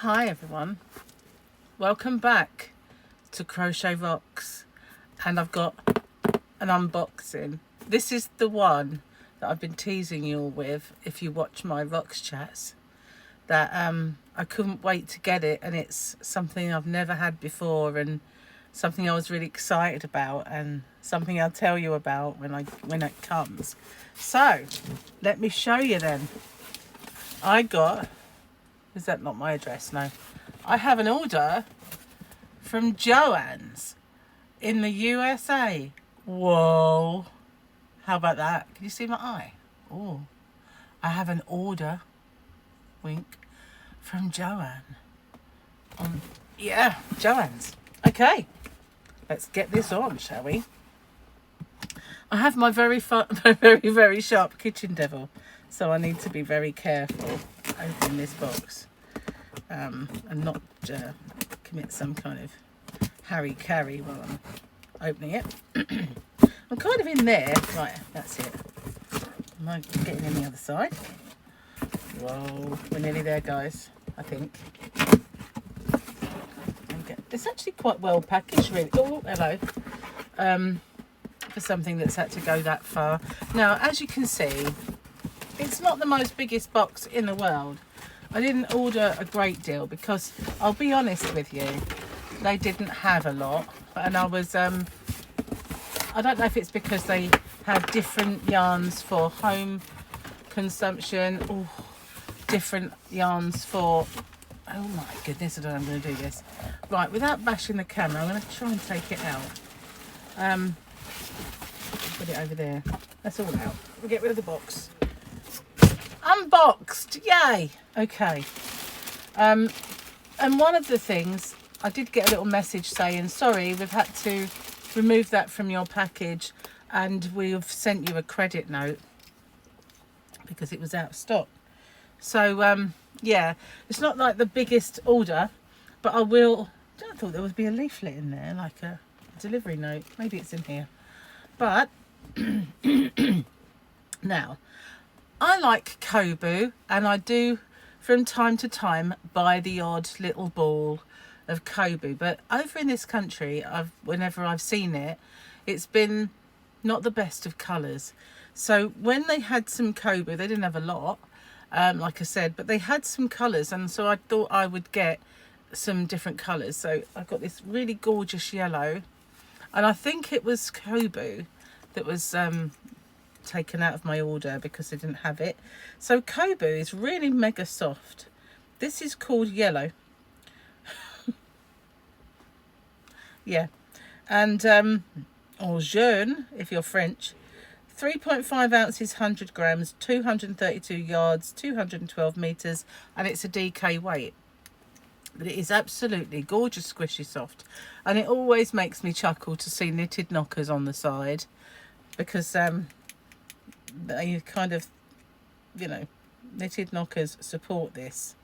Hi everyone, welcome back to CrochetRocks, and I've got an unboxing. This is the one that I've been teasing you all with if you watch my Rocks chats, that I couldn't wait to get it, and it's something I've never had before and something I was really excited about and something I'll tell you about when it comes. So let me show you then. Is that not my address? No. I have an order from Joanns in the USA. Whoa. How about that? Can you see my eye? Oh. I have an order, wink, from Joann. Yeah, Joanns. Okay. Let's get this on, shall we? I have my very sharp kitchen devil, so I need to be very careful opening this box and not commit some kind of harry-carry while I'm opening it. I'm kind of in there. Right, that's it. Am I getting in the other side? Whoa, we're nearly there, guys, I think. It's actually quite well packaged, really. Oh, hello. For something that's had to go that far. Now, as you can see, it's not the most biggest box in the world. I didn't order a great deal because, I'll be honest with you, they didn't have a lot. And I was, I don't know if it's because they have different yarns for home consumption, or different yarns for, oh my goodness, I don't know how I'm going to do this. Right, without bashing the camera, I'm going to try and take it out. Put it over there. That's all out. We'll get rid of the box. Unboxed, yay. Okay. And one of the things, I did get a little message saying, sorry, we've had to remove that from your package and we've sent you a credit note because it was out of stock. So yeah, it's not like the biggest order, but I thought there would be a leaflet in there, like a delivery note. Maybe it's in here. But now, I like Kobu, and I do from time to time buy the odd little ball of Kobu, but over in this country, whenever I've seen it, it's been not the best of colours. So when they had some Kobu, they didn't have a lot, like I said, but they had some colours, and so I thought I would get some different colours. So I've got this really gorgeous yellow, and I think it was Kobu that was taken out of my order because they didn't have it. So Kobu is really mega soft. This is called yellow. Yeah. And or jaune if you're French. 3.5 ounces, 100 grams, 232 yards, 212 meters, and it's a DK weight. But it is absolutely gorgeous, squishy, soft, and it always makes me chuckle to see knitted knockers on the side, because they kind of, you know, knitted knockers support this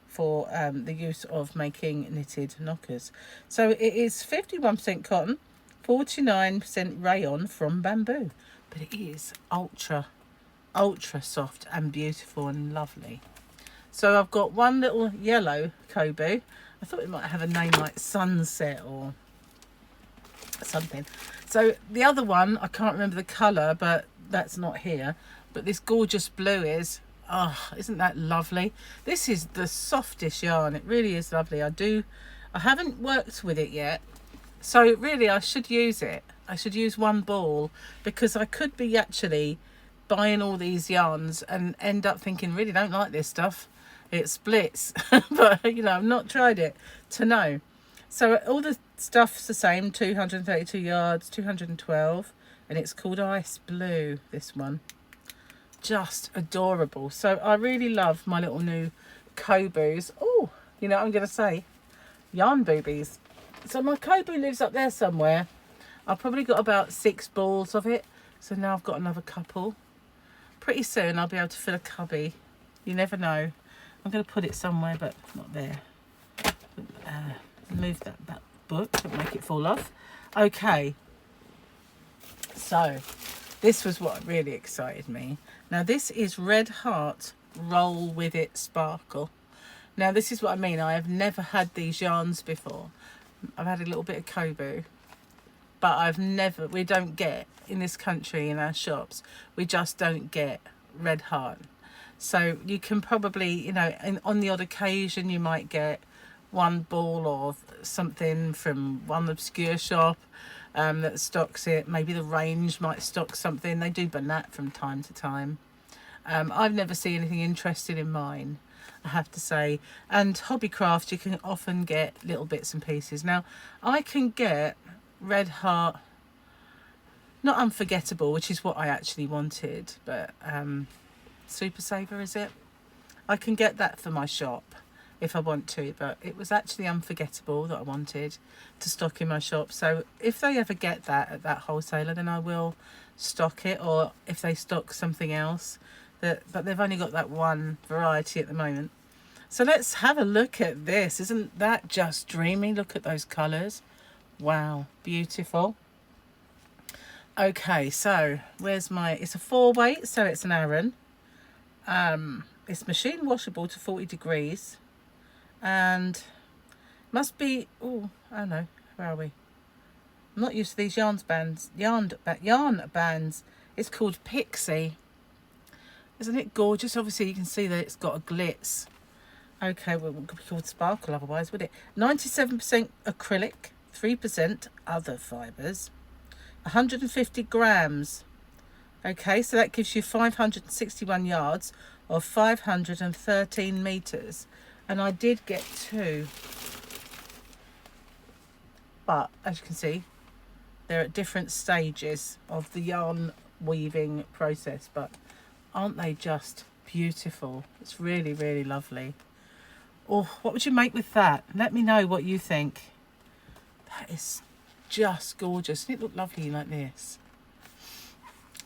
for the use of making knitted knockers. So it is 51% cotton, 49% rayon from bamboo, but it is ultra soft and beautiful and lovely. So I've got one little yellow Kobu. I thought it might have a name like Sunset or something. So the other one, I can't remember the colour, but that's not here. But this gorgeous blue is, oh, isn't that lovely? This is the softest yarn. It really is lovely. I haven't worked with it yet. So really I should use it. I should use one ball, because I could be actually buying all these yarns and end up thinking, really don't like this stuff. It splits. But, you know, I've not tried it to know. So all the stuff's the same, 232 yards, 212, and it's called Ice Blue, this one. Just adorable. So I really love my little new Kobus. Oh, you know what I'm going to say? Yarn boobies. So my Kobu lives up there somewhere. I've probably got about 6 balls of it. So now I've got another couple. Pretty soon I'll be able to fill a cubby. You never know. I'm going to put it somewhere, but not there. Move that book, don't make it fall off. Okay, so this was what really excited me. Now this is Red Heart Roll With It Sparkle. Now this is what I mean, I have never had these yarns before. I've had a little bit of Kobu, but I've never, we don't get in this country in our shops, we just don't get Red Heart. So you can probably, you know, on the odd occasion you might get one ball or something from one obscure shop that stocks it. Maybe the range might stock something. They do Banat from time to time. I've never seen anything interesting in mine, I have to say. And Hobbycraft, you can often get little bits and pieces. Now, I can get Red Heart, not Unforgettable, which is what I actually wanted, but Super Saver, is it? I can get that for my shop if I want to, but it was actually Unforgettable that I wanted to stock in my shop. So if they ever get that at that wholesaler, then I will stock it, or if they stock something else. But they've only got that one variety at the moment. So let's have a look at this. Isn't that just dreamy? Look at those colours. Wow, beautiful. Okay, so where's my, it's a 4-weight, so it's an Aran. It's machine washable to 40 degrees. And must be, oh, I don't know, where are we? I'm not used to these yarn bands. It's called Pixie. Isn't it gorgeous? Obviously you can see that it's got a glitz. Okay, well, it could be called Sparkle otherwise, would it? 97% acrylic, 3% other fibres, 150 grams. Okay, so that gives you 561 yards or 513 metres. And I did get 2. But as you can see, they're at different stages of the yarn weaving process. But aren't they just beautiful? It's really, really lovely. Oh, what would you make with that? Let me know what you think. That is just gorgeous. Doesn't it look lovely like this?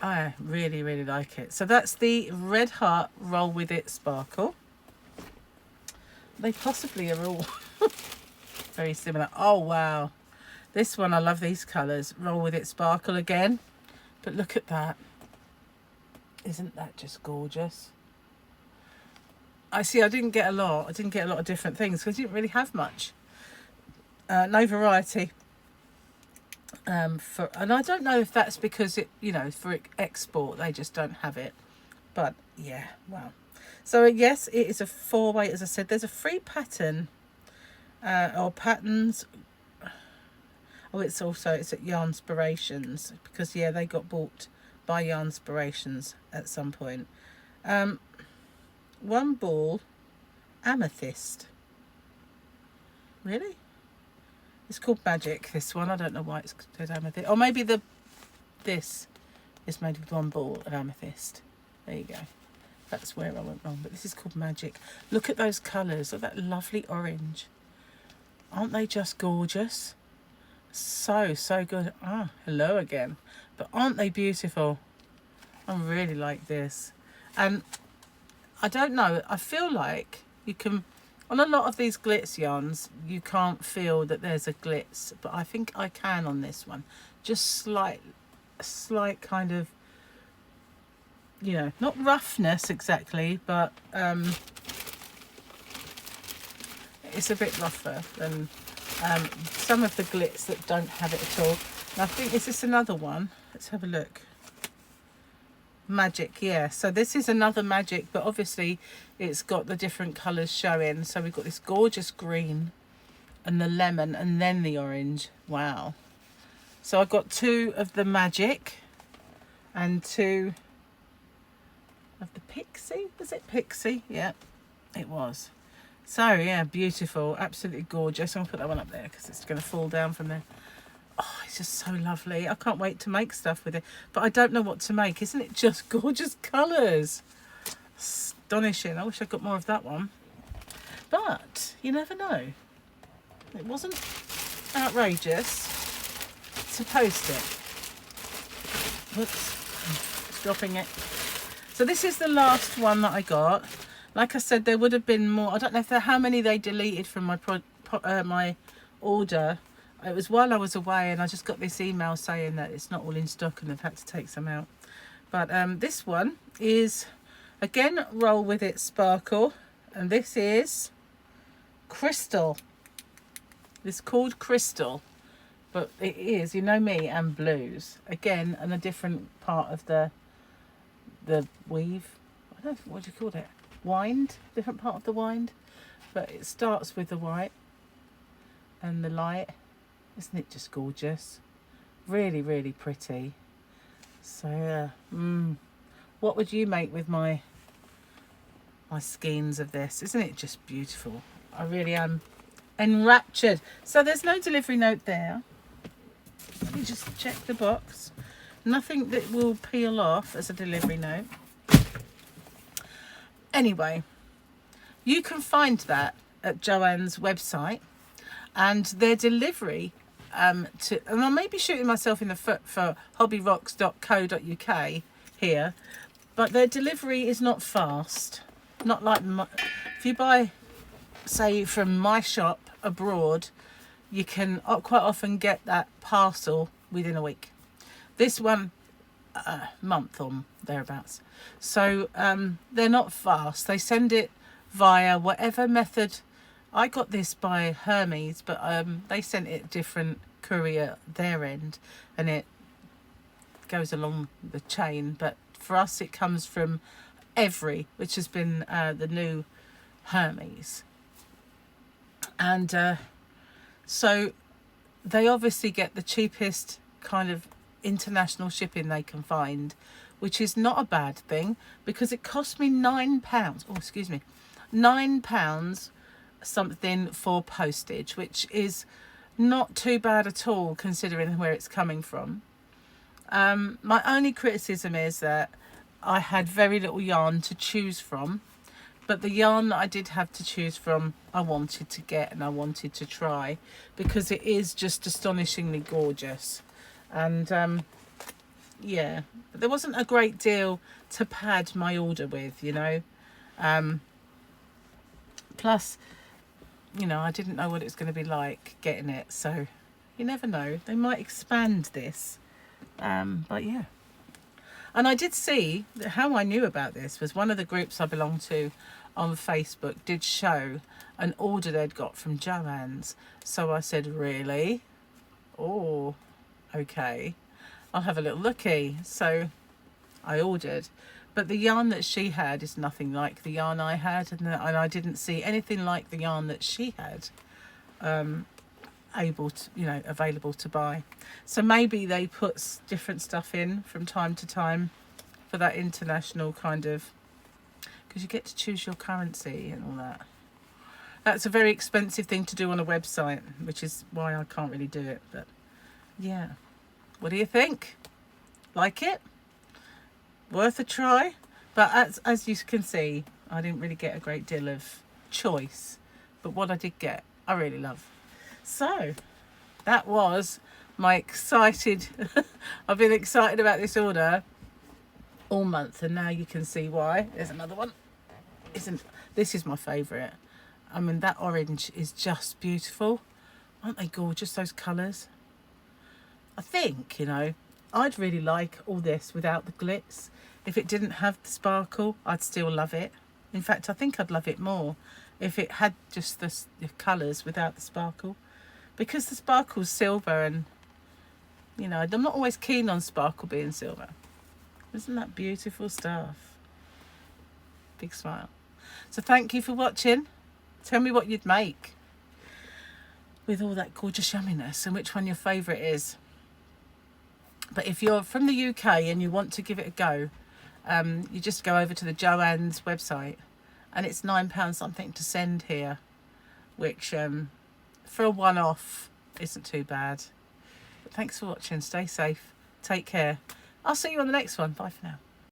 I really, really like it. So that's the Red Heart Roll With It Sparkle. They possibly are all very similar. Oh, wow. This one, I love these colours. Roll With It Sparkle again. But look at that. Isn't that just gorgeous? I see, I didn't get a lot. I didn't get a lot of different things because I didn't really have much. No variety. And I don't know if that's because it, you know, for export, they just don't have it. But yeah, wow. So yes, it is a 4-weight, as I said. There's a free pattern or patterns. Oh, it's at Yarnspirations because yeah, they got bought by Yarnspirations at some point. One ball amethyst. Really? It's called Magic, this one. I don't know why it's called amethyst. Or maybe this is made with one ball of amethyst. There you go. That's where I went wrong. But this is called Magic. Look at those colours. Look at that lovely orange. Aren't they just gorgeous? So, so good. Ah, hello again. But aren't they beautiful? I really like this. And I don't know. I feel like you can... On a lot of these glitz yarns, you can't feel that there's a glitz, but I think I can on this one. Just slight kind of, you know, not roughness exactly, but it's a bit rougher than some of the glitz that don't have it at all. And I think, is this another one? Let's have a look. Magic, yeah. So this is another Magic, but obviously it's got the different colours showing. So we've got this gorgeous green and the lemon and then the orange. Wow. So I got 2 of the Magic and 2 of the Pixie. Was it Pixie? Yeah, it was. So yeah, beautiful, absolutely gorgeous. I'm gonna put that one up there because it's going to fall down from there. Oh, it's just so lovely. I can't wait to make stuff with it. But I don't know what to make. Isn't it just gorgeous colours? Astonishing. I wish I'd got more of that one. But you never know. It wasn't outrageous to post it. Whoops. Just dropping it. So this is the last one that I got. Like I said, there would have been more. I don't know how many they deleted from my my order. It was while I was away and I just got this email saying that it's not all in stock and they've had to take some out. But this one is, again, Roll With It Sparkle. And this is Crystal. It's called Crystal, but it is, you know me, and blues. Again, and a different part of the weave. I don't know, what do you call it? Wind? Different part of the wind. But it starts with the white and the light. Isn't it just gorgeous? Really, really pretty. So, yeah. What would you make with my skeins of this? Isn't it just beautiful? I really am enraptured. So there's no delivery note there. Let me just check the box. Nothing that will peel off as a delivery note. Anyway, you can find that at Joann's website, and their delivery and I may be shooting myself in the foot for hobbyrocks.co.uk here, but their delivery is not fast. Not like if you buy, say, from my shop abroad, you can quite often get that parcel within a week. This one, a month or thereabouts. So they're not fast. They send it via whatever method. I got this by Hermes, but they sent it different courier their end, and it goes along the chain. But for us, it comes from Every, which has been the new Hermes. And so they obviously get the cheapest kind of international shipping they can find, which is not a bad thing, because it cost me £9. Oh, excuse me, £9 something for postage, which is not too bad at all considering where it's coming from. My only criticism is that I had very little yarn to choose from, but the yarn that I did have to choose from, I wanted to get and I wanted to try, because it is just astonishingly gorgeous. And yeah, but there wasn't a great deal to pad my order with, you know. Plus, you know, I didn't know what it was going to be like getting it, so you never know, they might expand this. But yeah. And I did see that how I knew about this was one of the groups I belong to on Facebook did show an order they'd got from Joanns. So I said, really? Oh, okay, I'll have a little looky. So I ordered, but the yarn that she had is nothing like the yarn I had, and I didn't see anything like the yarn that she had able to, you know, available to buy. So maybe they put different stuff in from time to time for that international kind of, because you get to choose your currency and all that. That's a very expensive thing to do on a website, which is why I can't really do it. But yeah, what do you think? Like it? Worth a try? But as you can see, I didn't really get a great deal of choice, but what I did get, I really love. So that was my excited I've been excited about this order all month, and now you can see why. There's another one. This is my favorite. I mean, that orange is just beautiful. Aren't they gorgeous, those colors? I think, you know, I'd really like all this without the glitz. If it didn't have the sparkle, I'd still love it. In fact, I think I'd love it more if it had just the colors without the sparkle. Because the sparkle's silver, and, you know, I'm not always keen on sparkle being silver. Isn't that beautiful stuff? Big smile. So thank you for watching. Tell me what you'd make with all that gorgeous yumminess and which one your favourite is. But if you're from the UK and you want to give it a go, you just go over to the Joann's website, and it's £9 something to send here, which for a one-off isn't too bad. But thanks for watching. Stay safe. Take care. I'll see you on the next one. Bye for now.